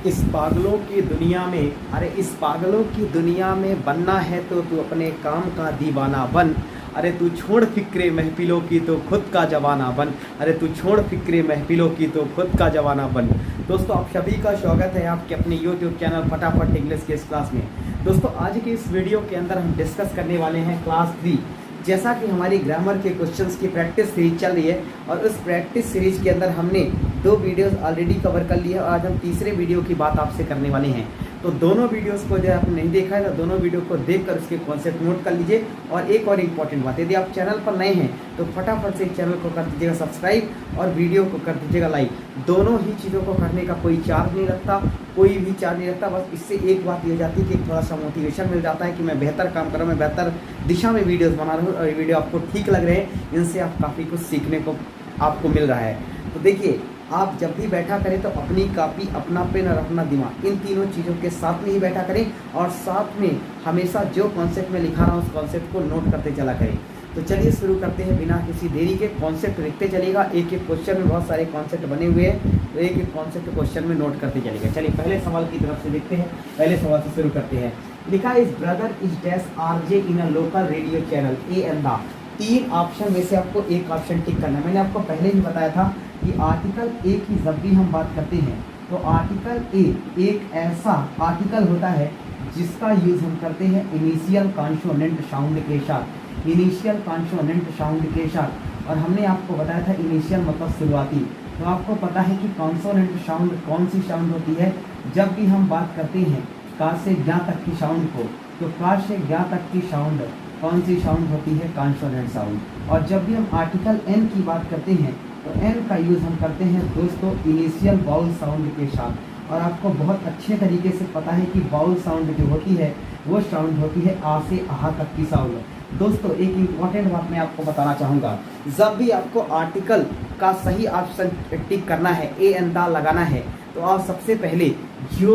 इस पागलों की दुनिया में, अरे इस पागलों की दुनिया में बनना है तो तू अपने काम का दीवाना बन। अरे तू छोड़ फिक्रे महफिलों की तो खुद का जवाना बन। अरे तू छोड़ फिक्रे महफिलों की तो खुद का जवाना बन। दोस्तों आप सभी का स्वागत है आपके अपने YouTube चैनल फटाफट इंग्लिश के इस क्लास में। दोस्तों आज की इस वीडियो के अंदर हम डिस्कस करने वाले हैं क्लास 3। जैसा कि हमारी ग्रामर के क्वेश्चंस की प्रैक्टिस सीरीज चल रही है और उस प्रैक्टिस सीरीज के अंदर हमने 2 वीडियोस ऑलरेडी कवर कर लिए और आज हम तीसरे वीडियो की बात आपसे करने वाले हैं। तो दोनों वीडियोस को यदि आपने नहीं देखा है तो दोनों वीडियो को देखकर उसके कॉन्सेप्ट नोट कर लीजिए। और एक और इम्पॉर्टेंट बात, यदि आप चैनल पर नए हैं तो फटाफट से चैनल को कर दीजिएगा सब्सक्राइब और वीडियो को कर दीजिएगा लाइक। दोनों ही चीज़ों को करने का कोई चार्ज नहीं रखता, कोई भी चार्ज नहीं रखता। बस इससे एक बात ये हो जाती है कि थोड़ा सा मोटिवेशन मिल जाता है कि मैं बेहतर काम कर रहा हूँ, मैं बेहतर दिशा में वीडियोज़ बना रहा हूँ और ये वीडियो आपको ठीक लग रहे हैं, इनसे आप काफ़ी कुछ सीखने को आपको मिल रहा है। तो देखिए, आप जब भी बैठा करें तो अपनी कॉपी, अपना पेन और अपना दिमाग, इन तीनों चीज़ों के साथ में ही बैठा करें और साथ में हमेशा जो कॉन्सेप्ट में लिखा रहा हूँ उस कॉन्सेप्ट को नोट करते चला करें। तो चलिए शुरू करते हैं बिना किसी देरी के। कॉन्सेप्ट लिखते चलिएगा, एक एक क्वेश्चन में बहुत सारे कॉन्सेप्ट बने हुए हैं, तो एक एक कॉन्सेप्ट क्वेश्चन में नोट करते चलिएगा। चलिए पहले सवाल की तरफ से देखते हैं, पहले सवाल से शुरू करते हैं। लिखा is brother is dash RJ in a local radio channel A and the. 3 option में से आपको एक ऑप्शन टिक करना है। मैंने आपको पहले ही बताया था कि आर्टिकल ए की जब भी हम बात करते हैं तो आर्टिकल ए एक ऐसा आर्टिकल होता है जिसका यूज़ हम करते हैं इनिशियल कॉन्सोनेंट साउंड के साथ, इनिशियल कॉन्सोनेंट साउंड के साथ। और हमने आपको बताया था इनिशियल मतलब शुरुआती। तो आपको पता है कि कॉन्सोनेंट साउंड कौन सी साउंड होती है। जब भी हम बात करते हैं का से ज्ञा तक की साउंड को, तो का से ज्ञा तक की साउंड कौन सी साउंड होती है, कॉन्सोनेंट साउंड। और जब भी हम आर्टिकल एन की बात करते हैं तो एन का यूज़ हम करते हैं दोस्तों इनिशियल बाउल साउंड के साथ। और आपको बहुत अच्छे तरीके से पता है कि बाउल साउंड जो होती है वो साउंड होती है आ से आहा तक की साउंड। दोस्तों एक इम्पॉर्टेंट बात मैं आपको बताना चाहूँगा, जब भी आपको आर्टिकल का सही ऑप्शन टिक करना है, ए एंड द लगाना है, तो आप सबसे पहले जो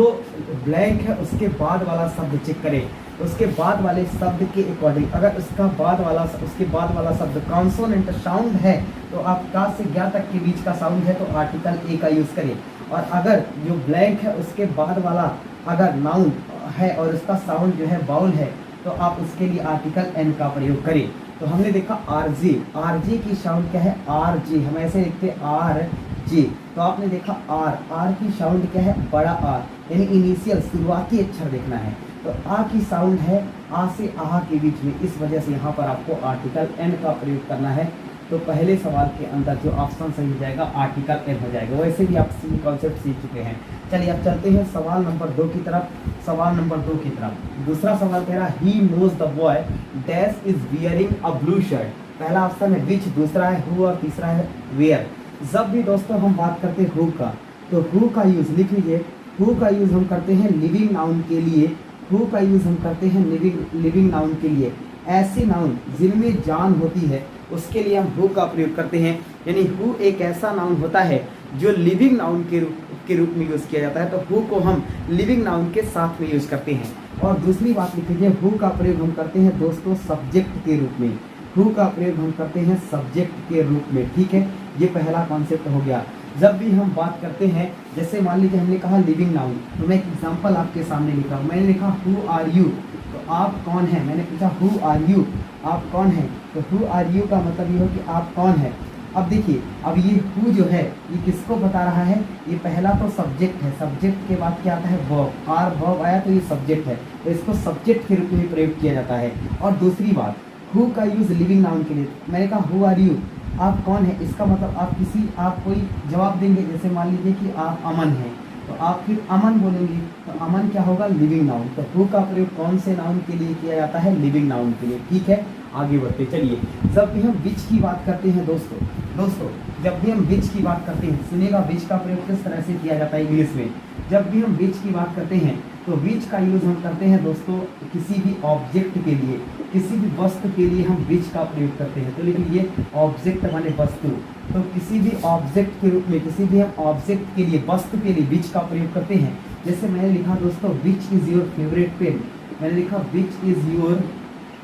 ब्लैंक है उसके बाद वाला शब्द चेक करें। उसके बाद वाले शब्द के अकॉर्डिंग अगर उसके बाद वाला शब्द कॉन्सोनेंट साउंड है तो आप का से ज्ञा तक के बीच का साउंड है तो आर्टिकल ए का यूज़ करें। और अगर जो ब्लैंक है उसके बाद वाला अगर नाउन है और उसका साउंड जो है बाउल है तो आप उसके लिए आर्टिकल एन का प्रयोग करें। तो हमने देखा आरजे, आरजे की साउंड क्या है, आरजे, हम ऐसे लिखते हैं आर जे। तो आपने देखा आर की साउंड क्या है, बड़ा आर, यानी इनिशियल शुरुआती अक्षर देखना है। तो आ की साउंड है आ से आहा के बीच में, इस वजह से यहाँ पर आपको आर्टिकल एन का प्रयोग करना है। तो पहले सवाल के अंदर जो ऑप्शन सही हो जाएगा आर्टिकल एन हो जाएगा। वैसे भी आप कॉन्सेप्ट सीख चुके हैं। चलिए अब चलते हैं सवाल नंबर 2 की तरफ। सवाल नंबर 2 की तरफ दूसरा सवाल कह रहा है he knows the boy dash is wearing a blue shirt. पहला ऑप्शन है विच, दूसरा है हु और तीसरा है वेयर। जब भी दोस्तों हम बात करते हैं हु का, तो हु का यूज़ लिख लीजिए। हु का यूज़ हम करते हैं लिविंग नाउन के लिए, हु का यूज़ हम करते हैं लिविंग नाउन के लिए। ऐसे नाउन जिनमें जान होती है उसके लिए हम हु का प्रयोग करते हैं। यानी हु एक ऐसा नाउन होता है जो लिविंग नाउन के रूप में यूज़ किया जाता है, तो हु को हम लिविंग नाउन के साथ में यूज़ करते हैं। और दूसरी बात लिख लीजिए, हु का प्रयोग हम करते हैं दोस्तों सब्जेक्ट के रूप में, हु का प्रयोग हम करते हैं सब्जेक्ट के रूप में। ठीक है, ये पहला कॉन्सेप्ट हो गया। जब भी हम बात करते हैं, जैसे मान लीजिए हमने कहा लिविंग नाउन, तो मैं एक एग्जांपल आपके सामने लिखा हूँ। मैंने लिखा हु आर यू, तो आप कौन हैं। मैंने पूछा हु आर यू, आप कौन हैं, तो हु आर यू का मतलब ये हो कि आप कौन हैं। अब देखिए, अब ये हु जो है ये किसको बता रहा है, ये पहला तो सब्जेक्ट है, सब्जेक्ट के बाद क्या आता है वर्ब, आर वर्ब आया तो ये सब्जेक्ट है, तो इसको सब्जेक्ट के रूप में प्रयोग किया जाता है। और दूसरी बात, हु का यूज़ लिविंग नाउन के लिए, मैंने कहा हु आर यू, आप कौन है, इसका मतलब आप कोई जवाब देंगे। जैसे मान लीजिए कि आप अमन हैं, तो आप फिर अमन बोलेंगे, तो अमन क्या होगा, लिविंग नाउन। तो हु का प्रयोग कौन से नाउन के लिए किया जाता है, लिविंग नाउन के लिए। ठीक है, आगे बढ़ते चलिए। जब भी हम विच की बात करते हैं दोस्तों जब भी हम विच की बात करते हैं, सुनिएगा विच का प्रयोग किस तरह से किया जाता है इंग्लिश में। जब भी हम विच की बात करते हैं तो विच का यूज़ हम करते हैं दोस्तों किसी भी ऑब्जेक्ट के लिए, किसी भी वस्तु के लिए हम विच का प्रयोग करते हैं। तो लिखिए ऑब्जेक्ट माने वस्तु, तो किसी भी ऑब्जेक्ट के रूप में, किसी भी हम ऑब्जेक्ट के लिए, वस्तु के लिए विच का प्रयोग करते हैं। जैसे मैंने लिखा दोस्तों which is your favourite pen, मैंने लिखा which is your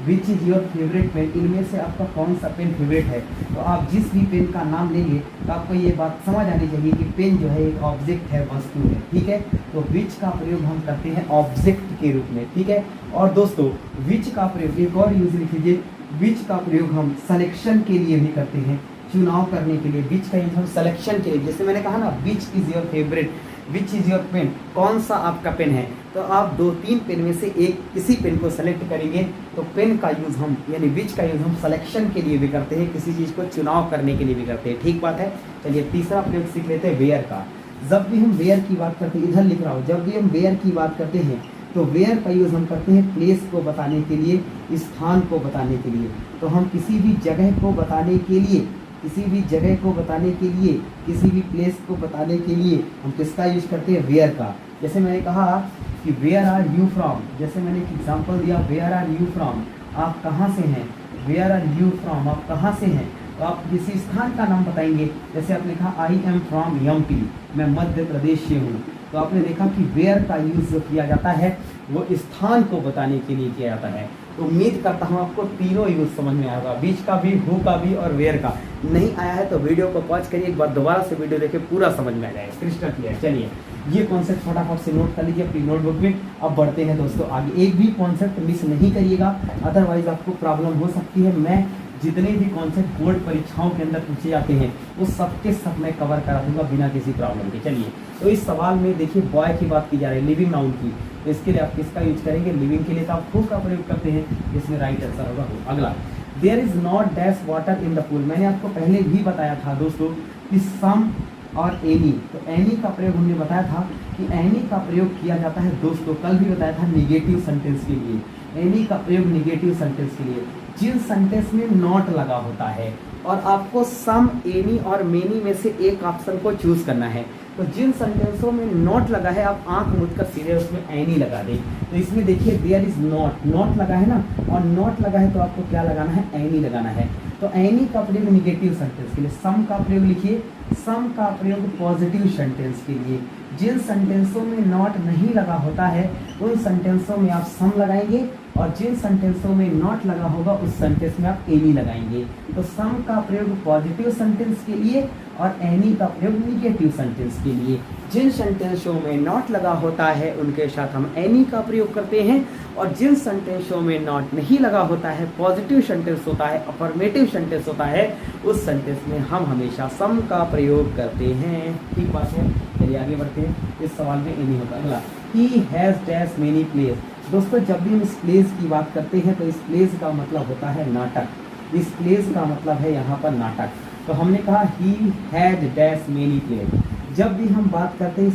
which is your favourite pen, इनमें से आपका कौन सा पेन फेवरेट है। तो आप जिस भी पेन का नाम लेंगे तो आपको ये बात समझ आनी चाहिए कि पेन जो है एक ऑब्जेक्ट है, वस्तु है, ठीक है। तो विच का प्रयोग हम करते हैं ऑब्जेक्ट के रूप में, ठीक है। और दोस्तों विच का प्रयोग एक और यूज लिख लीजिए, विच का प्रयोग हम सिलेक्शन के लिए भी करते हैं, चुनाव करने के लिए। विच का यूज हम सिलेक्शन के लिए, जैसे मैंने कहा ना which is your favourite, which is your pen, कौन सा आपका पेन है। तो आप 2-3 पेन में से एक किसी पेन को सेलेक्ट करेंगे तो पेन का यूज़ हम यानी विच का यूज़ हम सिलेक्शन के लिए भी करते हैं, किसी चीज़ को चुनाव करने के लिए भी करते हैं, ठीक बात है। चलिए तीसरा प्रयोग सीख लेते हैं वेयर का। जब भी हम वेयर की बात करते हैं, इधर लिख रहा हूँ, जब भी हम वेयर की बात करते हैं तो वेयर का यूज़ हम करते हैं प्लेस को बताने के लिए, स्थान को बताने के लिए। तो हम किसी भी जगह को बताने के लिए, किसी भी जगह को बताने के लिए, किसी भी प्लेस को बताने के लिए हम किसका यूज करते हैं, वेयर का। जैसे मैंने कहा कि वेयर आर यू फ्रॉम, जैसे मैंने एक एग्जांपल दिया, वेयर आर यू फ्रॉम, आप कहाँ से हैं, वेयर आर यू फ्रॉम, आप कहाँ से हैं। तो आप किसी स्थान का नाम बताएंगे, जैसे आपने कहा आई एम फ्रॉम एमपी, मैं मध्य प्रदेश से हूँ। तो आपने देखा कि वेयर का यूज़ जो किया जाता है वो स्थान को बताने के लिए किया जाता है। तो उम्मीद करता हूँ आपको तीनों यूज समझ में आएगा, बीच का भी, हु का भी और वेयर का। नहीं आया है तो वीडियो को पॉज करिए, एक बार दोबारा से वीडियो देखे, पूरा समझ में आ जाएगा, क्रिस्टल क्लियर। चलिए ये कॉन्सेप्ट फटाफट से नोट कर लीजिए अपनी नोटबुक में। अब बढ़ते हैं दोस्तों आगे, एक भी कॉन्सेप्ट मिस नहीं करिएगा, अदरवाइज आपको प्रॉब्लम हो सकती है। मैं जितने भी कॉन्सेप्ट बोर्ड परीक्षाओं के अंदर पूछे जाते हैं वो सबके सब मैं कवर करा दूंगा बिना किसी प्रॉब्लम के। चलिए तो इस सवाल में देखिए बॉय की बात की जा रही है, लिविंग नाउन की, तो इसके लिए आप किसका यूज करेंगे, लिविंग के लिए तो आप हु का प्रयोग करते हैं, इसमें राइट आंसर होगा हु। अगला, there is not dash water in the pool, मैंने आपको पहले भी बताया था दोस्तों कि सम और एनी, तो एनी का प्रयोग हमने बताया था कि एनी का प्रयोग किया जाता है दोस्तों, कल भी बताया था निगेटिव सेंटेंस के लिए। एनी का प्रयोग निगेटिव सेंटेंस के लिए जिन सेंटेंस में नॉट लगा होता है, और आपको सम, एनी और मेनी में से एक ऑप्शन को चूज करना है। तो जिन सेंटेंसों में नॉट लगा है आप आंख मूंद कर सीधे उसमें एनी लगा दें। तो इसमें देखिए देयर इज नॉट, नॉट लगा है ना, और नॉट लगा है तो आपको क्या लगाना है, एनी लगाना है। तो एनी का प्रयोग निगेटिव सेंटेंस के लिए, सम का प्रयोग लिखिए, सम का प्रयोग पॉजिटिव सेंटेंस के लिए। जिन सेंटेंसों में नॉट नहीं लगा होता है उन सेंटेंसों में आप सम लगाएंगे, और जिन सेंटेंसों में नॉट लगा होगा उस सेंटेंस में आप एनी लगाएंगे। तो सम का प्रयोग पॉजिटिव सेंटेंस के लिए और एनी का प्रयोग निगेटिव सेंटेंस के लिए। जिन सेंटेंसों में नॉट लगा होता है उनके साथ हम एनी का प्रयोग करते हैं, और जिन सेंटेंसों में नॉट नहीं लगा होता है, पॉजिटिव सेंटेंस होता है, अफर्मेटिव सेंटेंस होता है, उस सेंटेंस में हम हमेशा सम का प्रयोग करते हैं, ठीक बात है। चलिए आगे बढ़ते हैं, इस सवाल में एनी होता है। अगला, he has dash many place, दोस्तों जब भी हम इस प्लेस की बात करते हैं तो इस प्लेस का मतलब होता है नाटक, इस प्लेस का मतलब है यहाँ पर नाटक। तो हमने कहा he had dash many place, जब भी हम बात करते हैं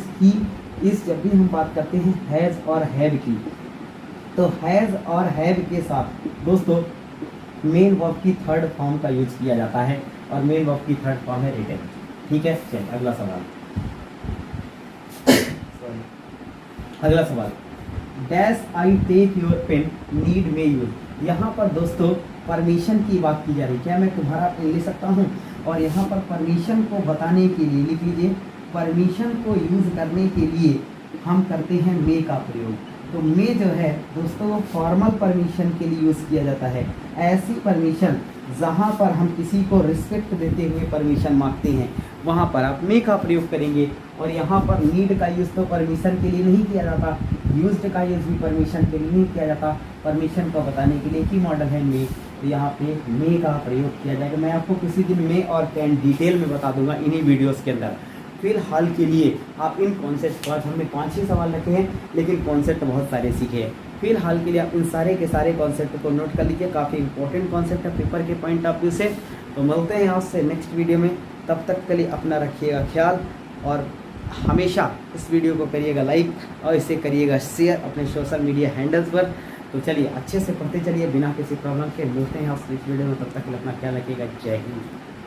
जब भी हम बात करते हैं हैज़ और हैव की, तो हैज़ और हैव के साथ दोस्तों मेन वर्ब की थर्ड फॉर्म का यूज किया जाता है, और मेन वर्ब की थर्ड फॉर्म है रिटन, ठीक है। चलिए अगला सवाल, अगला सवाल, dash I take your pen need may use, यहाँ पर दोस्तों परमिशन की बात की जा रही है, क्या मैं तुम्हारा पेन ले सकता हूँ, और यहाँ पर परमिशन को बताने के लिए लिख लीजिए, परमिशन को यूज़ करने के लिए हम करते हैं मे का प्रयोग। तो मे जो है दोस्तों वो फॉर्मल परमिशन के लिए यूज़ किया जाता है, ऐसी परमिशन जहाँ पर हम किसी को रिस्पेक्ट देते हुए परमिशन मांगते हैं वहाँ पर आप मे का प्रयोग करेंगे। और यहाँ पर नीड का यूज़ तो परमिशन के लिए नहीं किया जाता, यूज्ड का यूज़ भी परमिशन के लिए नहीं किया जाता, परमिशन को बताने के लिए की मॉडल है मे, तो यहाँ पे मे का प्रयोग किया जाएगा। मैं आपको किसी दिन मे और कैन डिटेल में बता दूंगा इन्हीं वीडियोस के अंदर। फिलहाल के लिए आप इन कॉन्सेप्ट पर, हमने 5-6 सवाल रखे हैं लेकिन कॉन्सेप्ट बहुत सारे सीखे हैं। फिलहाल के लिए आप इन सारे के सारे कॉन्सेप्ट को नोट कर लीजिए, काफ़ी इंपॉर्टेंट कॉन्सेप्ट है पेपर के पॉइंट ऑफ व्यू से। तो मिलते हैं आपसे नेक्स्ट वीडियो में, तब तक के लिए अपना रखिएगा ख्याल, और हमेशा इस वीडियो को करिएगा लाइक और इसे करिएगा शेयर अपने सोशल मीडिया हैंडल्स पर। तो चलिए अच्छे से पढ़ते चलिए बिना किसी प्रॉब्लम के। मिलते हैं आपसे इस वीडियो में, तब तक के लिए अपना ख्याल रखिएगा। जय हिंद।